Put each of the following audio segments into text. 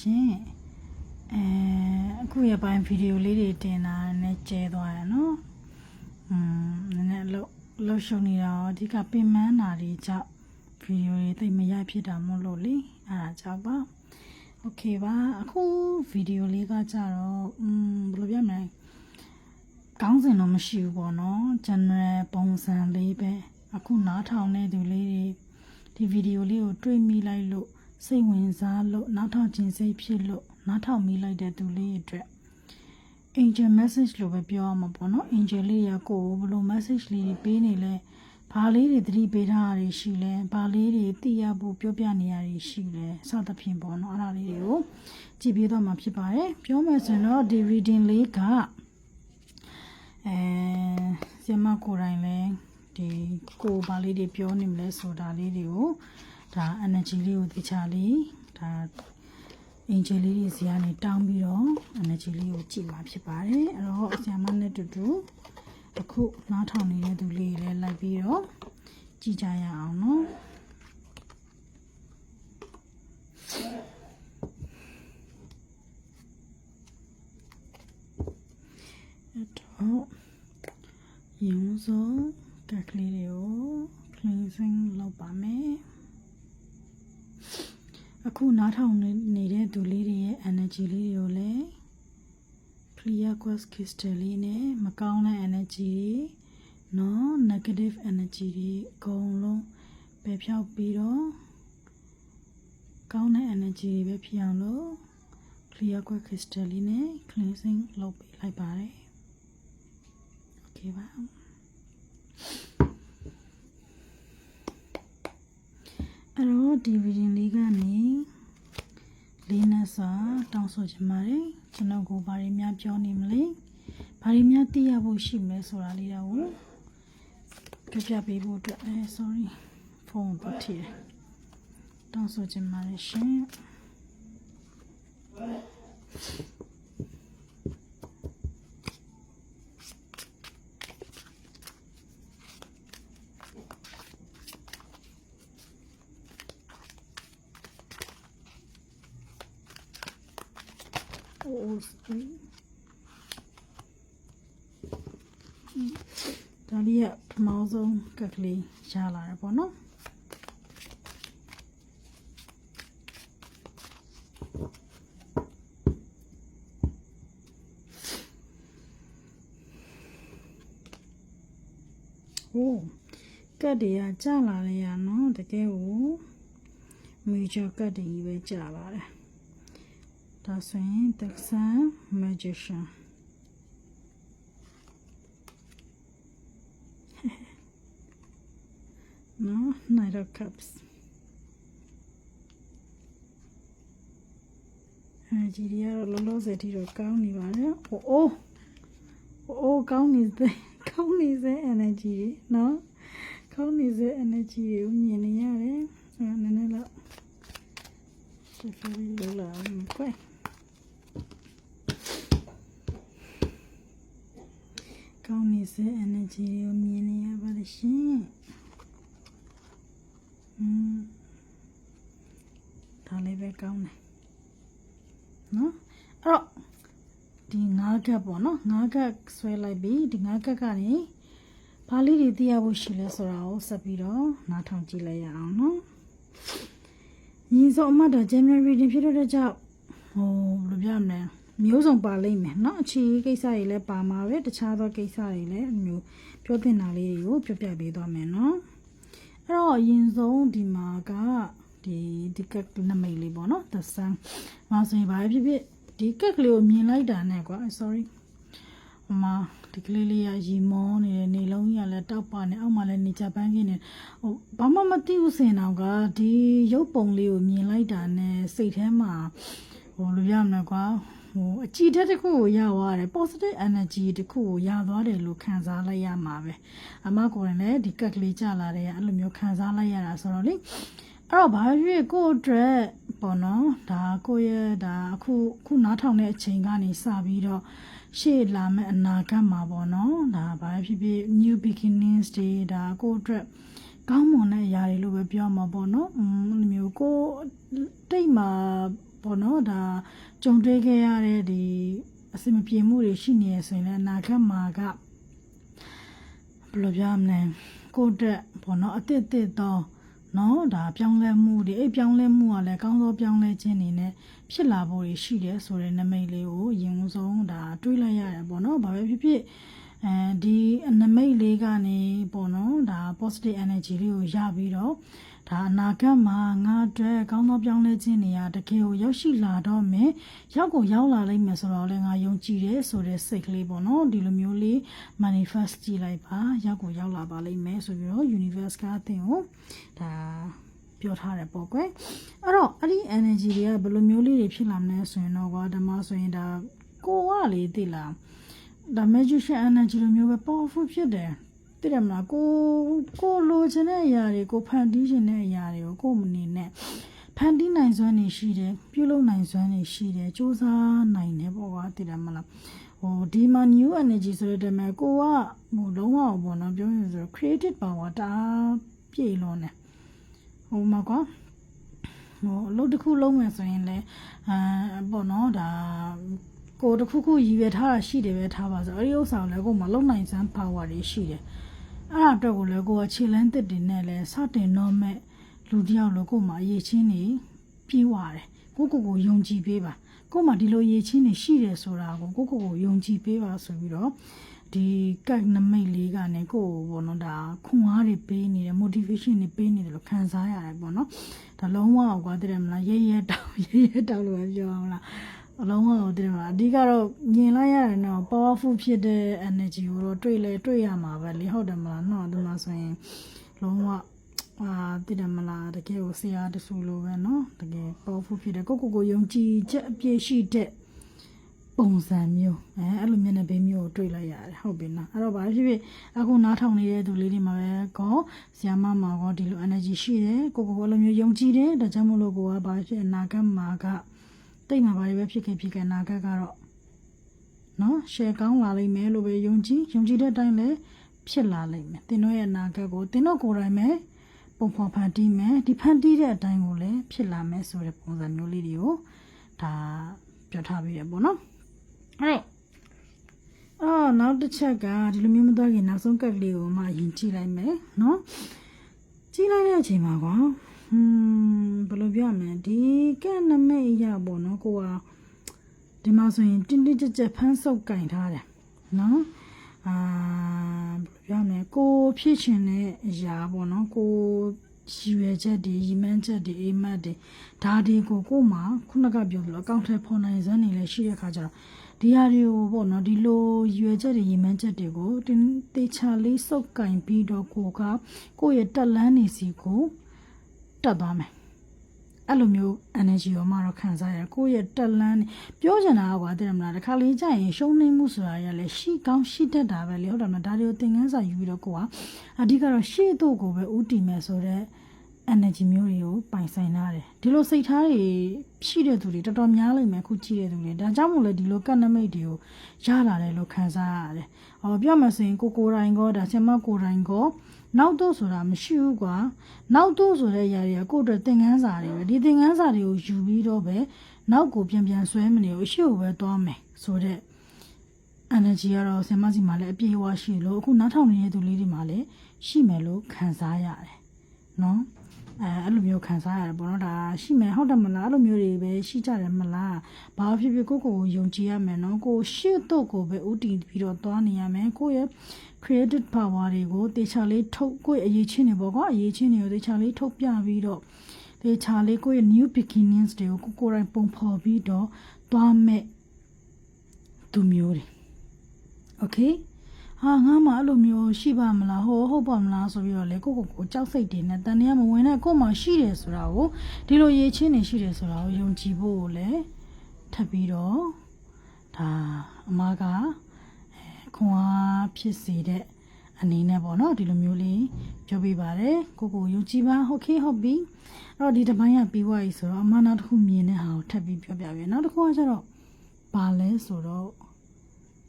ရှင်အခုရပိုင်းဗီဒီယိုလေးတွေတင်တာနဲ့ကျဲသွားရနော်နည်းနည်းလှုပ်ရှုံနေတာအဓိကပင်မနာတွေကြောင့်ဗီဒီယိုတွေသိမရဖြစ်တာမို့လို့လေအဲ့ဒါကြောင့်ပါโอเคပါအခုဗီဒီယိုလေးကကြတော့ဘယ်လိုပြောမလဲကောင်းစင်တော့မရှိဘူးပေါ့နော် general ပုံစံလေးပဲအခုနားထောင်နေသူလေးတွေဒီဗီဒီယိုလေးကိုတွေ့မိလိုက်လို့စိတ်ဝင်စားလို့နားထောင်ခြင်းစိတ်ဖြစ်လို့နားထောင်မိလိုက်တဲ့သူလေးအတွက် angel message လို့ပဲပြောရမှာပေါ့နော် angel လေးကကိုယ်ဘယ်လို message လေးတွေပေးနေလဲဘာလေးတွေသတိပေးထားတာရှိလဲဘာလေးတွေသိရဖို့ပြောပြနေရတာရှိလဲစသဖြင့်ပေါ့နော်အဲ့ဒါလေးတွေကိုကြည့်ပြီးတော့မှဖြစ်ပါတယ်ပြောမယ်ဆိုရင်တော့ဒီ reading လေးကဆီမကိုယ်တိုင်လဲဒီကိုဘာလေးတွေပြောနေမလဲဆိုတာလေးတွေကိုဒါ energy လေးကိုသိချလေးဒါ angel လေးတွေစီကနေတောင်းပြီးတော့ energy လေးကိုကြည့်မှာဖြစ်ပါတယ်အဲ့တော့ဆီမနဲ့တူတူအခုနားထောင်နေတဲ့သူလေးတွေလည်းလိုက်ပြီးတော့ကြည့်ကြရအောင်နော်အဲ့တော့ရုံးစုံကက်ကလေးတွေကို cleansing လုပ်ပါမယ်အခုနားထောင်နေတဲ့သူလေးတွေရဲ့ energy လေးတွေကိုလည်း clear quartz crystal လေးနဲ့မကောင်းတဲ့ energy တွေနော် negative energy တွေအကုန်လုံးပယ်ဖြောက်ပြီးတော့ကောင်းတဲ့ energy တွေပဲဖြစ်အောင်လို့ clear quartz crystal လေးနဲ့ cleansing လုပ်ပေးလိုက်ပါတယ် okay ပါအဲ့တော့ဒီ reading လေးကနေလေးနဲ့စာတောင်းဆိုချင်ပါတယ်ကျွန်တော်ကိုဘာတွေများပြောနေမလဲဘာတွေများသိရဖို့ရှိမလဲဆိုတာလေးတော့ပြပေးဖို့အတွက်sorry ဖုန်းပတ်ထည့်တောင်းဆိုချင်ပါတယ်ရှင်ဒါလေးကပထမဆုံးကက်ကလေးရလာတယ်ပေါ့နော်ဟိုကက်တွေကကြာလာလေရနော်တကယ်ကို major ကက်တွေကြီးပဲကြာလာတယ်ဒါဆိုရင် the sun magician no knight of cups energy တွေကတော့လောလောဆယ်ထိတော့ကောင်းနေပါတယ်အိုးကောင်းနေစေ energy တွေနော်ကောင်းနေစေ energy ကိုမြင်နေရတယ်ဆိုတော့နည်းနည်းတော့ဆက်ပြီးလောလာကွယ်ကောင်းနေစေ energy ကိုမြင်နေရပါတယ်ရှင်ဒါလေးပဲကောင်းတယ်နော်အဲ့တော့ဒီ9ကက်ပေါ့နော်9ကက်ဆွဲလိုက်ပြီးဒီ9ကက်ကနေဘာလေးတွေသိရဖို့ရှိလဲဆိုတာကိုဆက်ပြီးတော့နားထောင်ကြည့်လိုက်ရအောင်နော်ညီစောအမတ်တော် general reading ဖြစ်တဲ့ကြောင့်ဘယ်လိုပြောမလဲမျိုးစုံပါလိမ့်မယ်เนาะအခြေကိစ္စတွေလည်းပါမှာပဲတခြားသောကိစ္စတွေလည်းမျိုးပြောတင်တာလေးတွေကိုပြောပြပေးသွားမယ်เนาะအဲ့တော့အရင်ဆုံးဒီမှာကဒီကက်နမိတ်လေးပေါ့เนาะ the sun မဆိုရင်ဘာဖြစ်ဖြစ်ဒီကက်ကလေးကိုမြင်လိုက်တာနဲ့ကွာ sorry ဒီကလေးလေးရရီမောနေတယ်နေလုံးကြီးကလည်းတောက်ပါနေအောက်မှာလည်းနေချပန်းခင်းနေဘာမှမသိဘူးစင်တော့ကဒီရုပ်ပုံလေးကိုမြင်လိုက်တာနဲ့စိတ်ထဲမှာလိုရမလဲကွာအကြည့်တဲ့တစ်ခုကိုရသွားတယ် positive energy တစ်ခုကိုရသွားတယ်လို့ခံစားလိုက်ရမှာပဲအမကိုယ်တိုင်လည်းဒီကက်ကလေးကြာလာတယ်အဲ့လိုမျိုးခံစားလိုက်ရတာဆိုတော့လေအဲ့တော့ဘာဖြစ်ကိုယ့်အတွက်ပေါ့နော်ဒါကိုယ့်ရဲ့ဒါအခုနားထောင်တဲ့အချိန်ကနေစပြီးတော့ရှေ့လာမယ့်အနာဂတ်မှာပေါ့နော်ဒါဘာဖြစ်ဖြစ် new beginnings တွေဒါကိုယ့်အတွက်ကောင်းမွန်တဲ့အရာတွေလို့ပဲပြောမှာပေါ့နော်မျိုးကိုတိတ်မှာ ပေါ့နော်ဒါကြုံတွေ့ခဲ့ရတဲ့ဒီအစမပြေမှုတွေရှိနေရဆိုရင်လည်းအနာဂတ်မှာကဘယ်လိုပြောမလဲကိုယ့်အတွက်ပေါ့နော်အသစ်တော့နော်ဒါပြောင်းလဲမှုတွေအဲ့ပြောင်းလဲမှုကလည်းကောင်းသောပြောင်းလဲခြင်းတွေနဲ့ဖြစ်လာဖို့ရှိတယ်ဆိုတဲ့နမိတ်လေးကိုအရင်ဆုံးဒါတွေးလိုက်ရတယ်ပေါ့နော်ဘာပဲဖြစ်ဖြစ်ဒီနမိတ်လေးကနေပေါ့နော်ဒါ positive energy လေးကိုရပြီးတော့ဒါအနာဂတ်မှာငါအတွက်ကောင်းသောပြောင်းလဲခြင်းတွေကတကယ်ကိုရောက်ရှိလာတော့မယ်ရောက်လာလိမ့်မယ်ဆိုတော့လည်းငါယုံကြည်တယ်ဆိုတဲ့စိတ်ကလေးပေါ့နော်ဒီလိုမျိုးလေး manifest ကြည့်လိုက်ပါရောက်လာပါလိမ့်မယ်ဆိုပြီးတော့ universe ကအသင်ကိုဒါပြောထားတယ်ပေါ့ကွယ်အဲ့တော့အဲ့ဒီ energy တွေကဘယ်လိုမျိုးလေးတွေဖြစ်လာမလဲဆိုရင်တော့ကွာဓမ္မဆိုရင်ဒါကိုကလေသိလားဒါ magician energy လိုမျိုးပဲ powerful ဖြစ်တယ်သိတယ်မလားကိုလိုချင်တဲ့အရာတွေကိုဖန်တီးချင်တဲ့အရာတွေကိုကိုမနေနဲ့ဖန်တီးနိုင်စွမ်းနေရှိတယ်ပြုလုပ်နိုင်စွမ်းနေရှိတယ်စူးစမ်းနိုင်တယ်ပေါ့ကွာသိတယ်မလားဒီမှာ new energy ဆိုတဲ့တည်းမှာကိုကလုံးဝပေါ့နော်ပြောရင်ဆို creative power တာပြည့်လုံးတယ်မှာကွာအလုပ်တစ်ခုလုံးမယ်ဆိုရင်လည်းပေါ့နော်ဒါကိုတစ်ခုရည်ရွယ်ထားတာရှိတယ်ပဲထားပါဆိုအဲ့ဒီဥစ္စာကိုလည်းကိုမှလုံနိုင်စမ်း power တွေရှိတယ်အဲ့ဒါအတွက်ကိုလည်းကိုကခြေလမ်းတစ်တင်နဲ့လည်းစတင်တော့မဲ့လူတယောက်လို့ကိုမှအရေးချင်းနေပြေးသွားတယ်ကိုယုံကြည်ပေးပါကိုမှဒီလိုအရေးချင်းနေရှိတယ်ဆိုတာကိုကိုယုံကြည်ပေးပါဆိုပြီးတော့ဒီကတ်နမိတ်လေးကနေကိုပေါ့နော်ဒါခွန်အားတွေပေးနေတယ် motivation တွေပေးနေတယ်လို့ခံစားရတယ်ပေါ့နော်ဒါလုံးဝကွာတည်းမလားရဲတောက်လို့ပဲပြောအောင်လားအလုံးဝတည်းမလားအဓိကတော့မြင်လိုက်ရတယ်နော် powerful ဖြစ်တဲ့ energy ကိုတော့တွေ့ရမှာပဲလေဟုတ်တယ်မလားနော်ဒီမှာဆိုရင်လုံးဝတည်တယ်မလားတကယ်ကိုဆရာတဆူလိုပဲနော်တကယ် powerful ဖြစ်တယ်ကိုယုံကြည်ချက်အပြည့်ရှိတဲ့ပုံစံမျိုးအဲ့လိုမျက်နှာပေးမျိုးကိုတွေ့လိုက်ရတယ်ဟုတ်ပြီနော်အဲ့တော့ဘာဖြစ်ဖြစ်အခုနားထောင်နေတဲ့သူလေးတွေမှာပဲကောဆရာမမှာကောဒီလို energy ရှိတယ်ကိုအဲ့လိုမျိုးယုံကြည်တယ်ဒါကြောင့်မို့လို့ကိုကဘာဖြစ်အနာဂတ်မှာကတိတ်မှာဘာတွေပဲဖြစ်ခဲ့အနာဂတ်ကတော့နော် share ကောင်းလာလိမ့်မယ်လို့ပဲယုံကြည်တဲ့အတိုင်းလည်းဖြစ်လာလိမ့်မယ်သင်တို့ရဲ့အနာဂတ်ကိုသင်တို့ကိုယ်တိုင်ပဲပုံဖော်ဖန်တီးမယ်ဒီဖန်တီးတဲ့အတိုင်းကိုလည်းဖြစ်လာမယ်ဆိုတဲ့ပုံစံမျိုးလေးတွေကိုဒါပြောထားပြီးရပေါ့နော်အဲ့နောက်တစ်ချက်ကဒီလိုမျိုးမသွားခင်နောက်ဆုံးကတ်ကလေးကိုမှယဉ်ကြည့်လိုက်မယ်နော်ကြည့်လိုက်တဲ့အချိန်မှာကွာဘယ်လိုပြောရမလဲဒီကတ်နမိတ်အရာပေါ့နော်ကိုကဒီမှာဆိုရင်တင်းကြပ်ဖမ်းဆုပ်ကင်ထားတယ်နော်ဘယ်လိုပြောမလဲကိုဖြစ်ချင်တဲ့အရာပေါ့နော်ကိုရည်ရွယ်ချက်တွေရည်မှန်းချက်တွေအိမ်မက်တွေဒါတွေကိုကိုမှခုနကပြောလို့အကောင့်ထဲပေါ်နိုင်စွမ်းနေလဲရှိတဲ့ခါကျတော့ဒီဟာတွေကိုပေါ့နော်ဒီလိုရွယ်ချက်တွေရည်မှန်းချက်တွေကိုတေချာလေးစုပ်ကင်ပြီးတော့ကိုရဲ့တက်လန်းနေစီကိုတက်သွားမယ်အဲ့လိုမျိုး energy ရောမှတော့ခံစားရတယ်ကိုရဲ့တက်လန်းပြောချင်တာကွာတဲ့မလားတစ်ခါလေးကြာရင်ရှုံးနေမှုဆိုတာရလဲရှိကောင်းရှိတတ်တာပဲလေဟုတ်တယ်မလားဒါတွေကိုသင်ခန်းစာယူပြီးတော့ကိုကအဓိကတော့ရှေ့တို့ကိုပဲဥတည်မယ်ဆိုတော့energy မျိုးတွေကိုပိုင်ဆိုင်ထားတယ်ဒီလိုစိတ်ထားတွေရှိတဲ့သူတွေတော်တော်များလိမ့်မယ်ခုကြည့်တဲ့သူတွေဒါကြောင့်မို့လဲဒီလိုကတ်နမိတ်တွေကိုရလာတယ်လို့ခံစားရတယ်ပြောမှဆိုရင်ကိုတိုင်ကောဒါဆင်မကိုတိုင်ကောနောက်တော့ဆိုတာမရှိဘူးကွာနောက်တော့ဆိုတဲ့ຢာတွေကကိုအတွက်သင်ခန်းစာတွေပဲဒီသင်ခန်းစာတွေကိုယူပြီးတော့ပဲနောက်ကိုပြန်ဆွဲမနေဘူးအရှိကိုပဲသွားမယ်ဆိုတဲ့ energy ကတော့ဆင်မစီမှာလည်းအပြည့်အဝရှိလို့အခုနောက်ထောင်နေတဲ့သူလေးတွေမှာလည်းရှိမယ်လို့ခံစားရတယ်နော်အဲ့လိုမျိုးခံစားရတယ်ပေါ့နော်ဒါရှိမယ်ဟုတ်တယ်မလားအဲ့လိုမျိုးတွေပဲရှိကြတယ်မလားဘာဖြစ်ဖြစ်ကိုယုံကြည်ရမယ်နော်ကိုရှေ့တော့ကိုပဲဥတည်ပြီးတော့သွားနေရမယ်ကိုရဲ့ creative power တွေကိုတေချာလေးထုတ်ကိုရဲ့အရေးချင်းတွေပေါ့ကွာအရေးချင်းတွေကိုတေချာလေးထုတ်ပြပြီးတော့တေချာလေးကိုရဲ့ new beginnings တွေကိုကိုယ်တိုင်ပုံဖော်ပြီးတော့သွားမဲ့သူမျိုးတွေ okayငါမှအဲ့လိုမျိုးရှိပါမလားဟုတ်ပါမလားဆိုပြီးတော့လေကိုကြောက်စိတ်တွေနဲ့တန်တရားမဝင်တဲ့ကိုမှရှိတယ်ဆိုတာကိုဒီလိုရေးချင်းနေရှိတယ်ဆိုတာကိုယုံကြည်ဖို့လည်းထပ်ပြီးတော့ဒါအမကခွန်အားဖြစ်စေတဲ့အနေနဲ့ပေါ့နော်ဒီလိုမျိုးလေးပြောပြပါတယ်ကိုယုံကြည်ပါဟုတ်ပြီအဲ့တော့ဒီတစ်ပိုင်းကပြီးသွားပြီဆိုတော့အမနောက်တစ်ခုမြင်တဲ့ဟာကိုထပ်ပြီးပြောပြပြနောက်တစ်ခုကကျတော့ဘာလဲဆိုတော့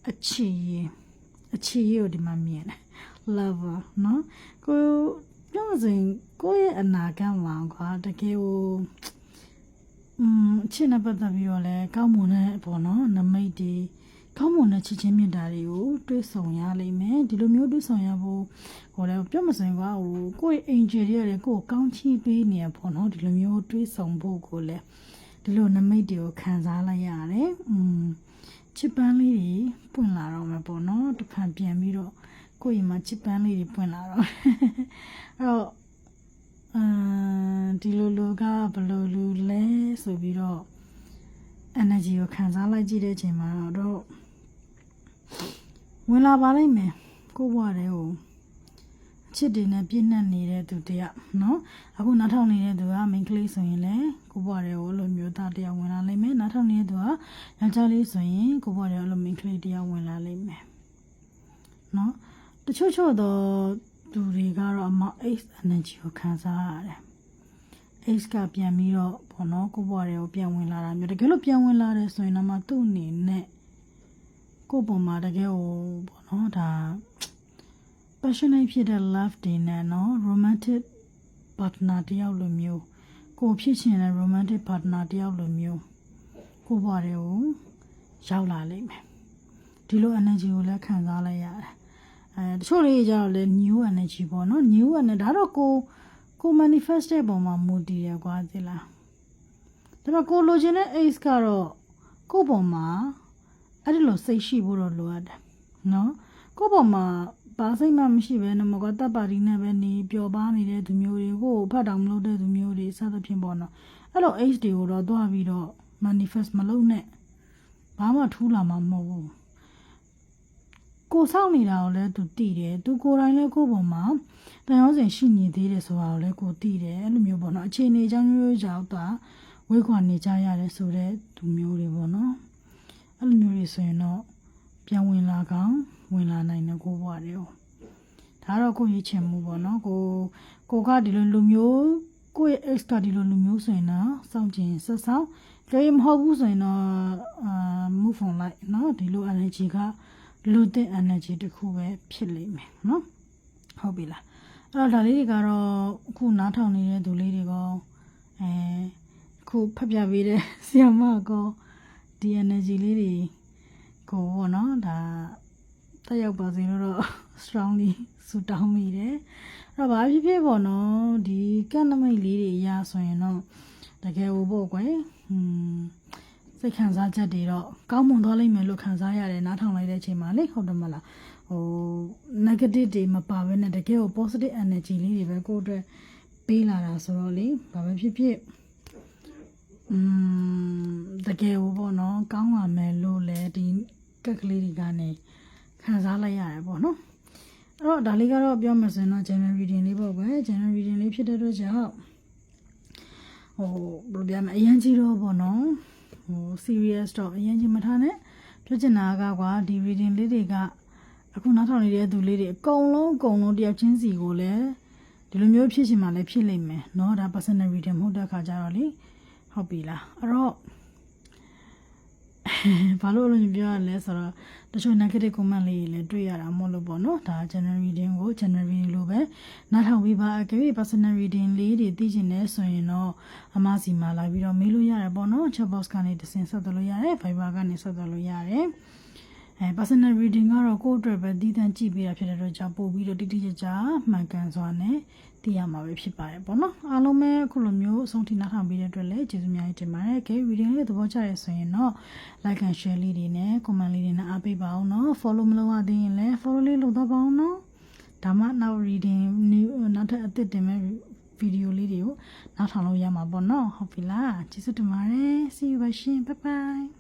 အခြေကိုဒီမှာမြင်တယ် lover နော်ကိုပြောစင်ကိုရဲ့အနာဂတ်မှာကွာတကယ်ကို ချစ်နဲ့ပတ်သက်ပြီးတော့လည်းကောင်းမွန်တဲ့ပေါ့နော်နမိတ်တွေကောင်းမွန်တဲ့ချစ်ချင်းမြတ်တာတွေကိုတွေးဆောင်ရလိမ့်မယ်ဒီလိုမျိုးတွေးဆောင်ရဖို့ဟိုလည်းပြောမစင်ကွာဟိုကိုယ့်အင်ဂျီတွေကကိုယ်ကောင်းချီးပေးနေရပေါ့နော်ဒီလိုမျိုးတွေးဆောင်ဖို့ကိုလည်းဒီလိုနမိတ်တွေကိုခံစားလိုက်ရတယ်ချစ်ပန်းလေးတွေပွင့်လာတော့မယ်ပေါ့နော်တစ်ခါပြန်ပြီးတော့ကိုယ့်အိမ်မှာချစ်ပန်းလေးတွေပွင့်လာတော့အဲ့တော့ဒီလိုလိုကဘယ်လိုလူလဲဆိုပြီးတော့ energy ကိုခံစားလိုက်ကြည့်တဲ့အချိန်မှာတော့ဝင်လာပါလိမ့်မယ်ကိုယ့်ဘဝတွေကိုအချစ်တွေနဲ့ပြည့်နှက်နေတဲ့သူတယောက်နော်အခုနားထောင်နေတဲ့သူက main ကလေးဆိုရင်လည်းကိုယ့်ဘဝတွေကိုလိုမျိုးသားတယောက်ဝင်လာလိမ့်မယ်နားထောင်နေတဲ့သူကယောက်ျားလေးဆိုရင်ကိုယ့်ဘဝတွေကိုလို main ကလေးတယောက်ဝင်လာလိမ့်မယ်နော်တချို့တော့သူတွေကတော့အမ H energy ကိုခံစားရတယ် H ကပြန်ပြီးတော့ဘောနော်ကိုယ့်ဘဝတွေကိုပြန်ဝင်လာတာမျိုးတကယ်လို့ပြန်ဝင်လာတယ်ဆိုရင်တော့မှသူ့အနေနဲ့ကိုယ့်ပုံမှာတကယ်ဟိုဘောနော်ဒါ passionate ဖြစ်တဲ့ love တွေနဲ့နော် romantic partner တယောက်လိုမျိုးကိုဖြစ်ချင်တဲ့ romantic partner တယောက်လိုမျိုးကိုယ့်ဘဝတွေကိုရောက်လာလိမ့်မယ်ဒီလို energy ကိုလည်းခံစားလိုက်ရတယ်တချို့လေးကြတော့လေ new energy ပေါ့နော် new energy ဒါတော့ကို manifest တဲ့ပုံမှာမူတည်ရကွာသိလားဒါပေမဲ့ကိုလိုချင်တဲ့ ace ကတော့ကိုပုံမှာအဲ့ဒီလိုစိတ်ရှိဖို့တော့လိုအပ်တယ်နော်ကိုပုံမှာဘာစိတ်မှမရှိဘဲနဲ့မကွာတပ်ပါတီနဲ့ပဲနေပျော်ပါနေတဲ့သူမျိုးတွေကိုဖတ်တောင်မလုပ်တဲ့သူမျိုးတွေစသဖြင့်ပေါ့နော်အဲ့လို ace တွေကိုတော့တွားပြီးတော့ manifest မလုပ်နဲ့ဘာမှထူးလာမှာမဟုတ်ဘူးကိုစောင့်နေတာကိုလည်းသူတည်တယ်သူကိုယ်တိုင်လည်းကိုယ့်ပုံမှာတန်ရောစင်ရှိနေသေးတယ်ဆိုတာကိုလည်းကိုတည်တယ်အဲ့လိုမျိုးပေါ့နော်အခြေအနေကြောင့်မျိုးကြောင့်တာဝိခွာနေကြရတယ်ဆိုတဲ့သူမျိုးတွေပေါ့နော်အဲ့လိုမျိုးတွေဆိုရင်တော့ပြန်ဝင်လာကောင်းဝင်လာနိုင်တဲ့ကိုဘွားတွေကိုဒါတော့ကိုရည်ချင်မှုပေါ့နော်ကိုကဒီလိုလူမျိုးကိုရဲ့ ex ကဒီလိုလူမျိုးဆိုရင်တော့စောင့်ကြည့်ဆက်ဆောင်ကြိမ်မဟုတ်ဘူးဆိုရင်တော့move on လိုက်နော်ဒီလို energy ကလူတဲ့ energy တခုပဲဖြစ်လိမ့်မယ်နော်ဟုတ်ပြီလားအဲ့တော့ဒါလေးတွေကတော့အခုနားထောင်နေတဲ့သူလေးတွေကခုဖတ်ပြပေးတဲ့ဆီယမကောဒီ energy လေးတွေကိုပေါ့နော်ဒါတက်ရောက်ပါစေလို့တော့ strongly ဆူတောင်းမိတယ်အဲ့တော့ဘာဖြစ်ဖြစ်ပေါ့နော်ဒီကန့်နမိတ်လေးတွေအရာဆိုရင်တော့တကယ်ဟိုပေါ့ကွယ်စိတ်ခံစားချက်တွေတော့ကောင်းမွန်သွားလိမ့်မယ်လို့ခံစားရတယ်နားထောင်လိုက်တဲ့အချိန်မှာလေဟုတ်တယ်မလားဟို negative တွေမပါဘဲနဲ့တကယ်ကို positive energy လေးတွေပဲကိုယ့်အတွက်ပေးလာတာဆိုတော့လေဘာပဲဖြစ်ဖြစ်တကယ်ဟိုပေါ့နော်ကောင်းပါမယ်လို့လည်းဒီကက်ကလေးတွေကနေခံစားလိုက်ရတယ်ပေါ့နော်အဲ့တော့ဒါလေးကတော့ပြောမှဆိုရင်တော့ general reading လေးပေါ့ကွယ် general reading လေးဖြစ်တဲ့အတွက်ကြောင့်ဟိုဘယ်လိုပြောမလဲအရင်ကြီးတော့ပေါ့နော်ဟို serious တော့အရင်ကြီးမထားနဲ့ပြောချင်တာကကွာဒီ reading လေးတွေကအခုနောက်ထောင်နေတဲ့သူလေးတွေအကုန်လုံးတယောက်ချင်းစီကိုလည်းဒီလိုမျိုးဖြစ်ချင်မှလည်းဖြစ်လိမ့်မယ်เนาะဒါ personal reading မဟုတ်တဲ့ခါကျတော့လေဟုတ်ပြီလားအဲ့တော့ဘာလို့လို့ပြောရလဲဆိုတော့တချို့ negative comment လေးတွေလည်းတွေ့ရတာမဟုတ်လို့ပေါ့နော်ဒါ general reading ကို general reading လို့ပဲနားထောင်ပြီးပါအကယ်၍ personal reading လေးတွေသိချင်နေဆိုရင်တော့အမစီမှာလာပြီးတော့မေးလို့ရတယ်ပေါ့နော် chat box ကနေတဆင့်ဆက်သွယ်လို့ရတယ် Viber ကနေဆက်သွယ်လို့ရတယ်personal reading ကတော့ကိုယ့်အတွက်ပဲတည်တံ့ကြည့်ပေးတာဖြစ်တဲ့အတွက်ကြောင့်ပို့ပြီးတော့တိတိကျကျမှန်ကန်စွာနဲ့သိရမှာပဲဖြစ်ပါတယ်ပေါ့နော်အားလုံးပဲခုလိုမျိုးအဆုံးထိနားထောင်ပေးတဲ့အတွက်လည်းကျေးဇူးအများကြီးတင်ပါတယ်ကဲ reading လေးသဘောကျရဆိုရင်တော့ like and share လေးတွေနဲ့ comment လေးတွေနဲ့အားပေးပါအောင်နော် follow မလုပ်ရသေးရင်လည်း follow လေးလုပ်တော့ပါအောင်နော်ဒါမှနောက် reading new နောက်ထပ်အသစ်တင်မဲ့ video လေးတွေကိုနားထောင်လို့ရမှာပေါ့နော်ဟုတ်ပြီလားကျေးဇူးတင်ပါတယ် see you bye bye